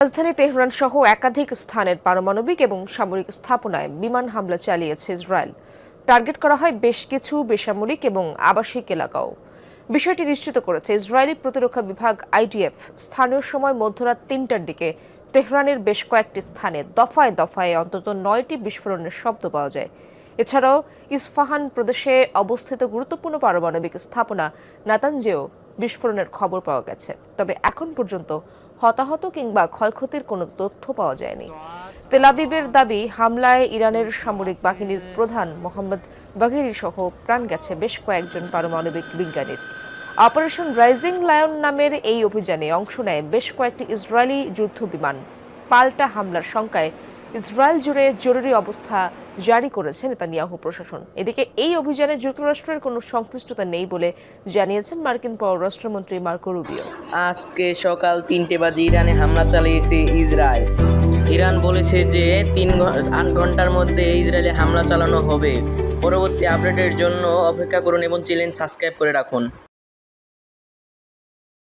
রাজধানী তেহরান সহ একাধিক স্থানের পারমাণবিক এবং সামরিক স্থাপনায় বিমান হামলা চালিয়েছে ইসরায়েল। টার্গেট করা হয় বেশ কিছু বেসামরিক এবং আবাসিক এলাকাও। বিষয়টি নিশ্চিত করেছে ইসরায়েলি প্রতিরক্ষা বিভাগ আইডিএফ। স্থানীয় সময় মধ্যরাত ৩টার দিকে তেহরানের বেশ কয়েকটি স্থানে দফায় দফায় অন্তত ৯টি বিস্ফোরণের শব্দ পাওয়া যায়। এছাড়াও ইস্পাহান প্রদেশে অবস্থিত গুরুত্বপূর্ণ পারমাণবিক স্থাপনা নাতানজেও বিস্ফোরণের খবর পাওয়া গেছে। তবে এখন পর্যন্ত হতাহত কিংবা ক্ষয়ক্ষতির কোনো তথ্য পাওয়া যায়নি। তেল আবিবের দাবি, হামলায় ইরানের সামরিক বাহিনীর প্রধান মোহাম্মদ বাঘেরি সহ প্রাণ গেছে বেশ কয়েকজন পারমাণবিক বিজ্ঞানীর। অপারেশন রাইজিং লায়ন নামের এই অভিযানে অংশ নেয় বেশ কয়েকটি ইসরায়েলি যুদ্ধ বিমান। পাল্টা হামলার শঙ্কায় ইসরায়েল জুড়ে জরুরি অবস্থা জারি করেছে নেতানিয়াহু প্রশাসন। এদিকে এই অভিযানে যুক্তরাষ্ট্রের কোনো সংশ্লিষ্টতা নেই বলে জানিয়েছেন মার্কিন পররাষ্ট্রমন্ত্রী মার্কো রুবিও। আজকে সকাল ৩টে বাজে ইরানে হামলা চালিয়েছে ইসরায়েল। ইরান বলেছে যে ৮ ঘন্টার মধ্যে ইসরায়েলে হামলা চালানো হবে। পরবর্তী আপডেটের জন্য অপেক্ষা করুন এবং চ্যানেল সাবস্ক্রাইব করে রাখুন।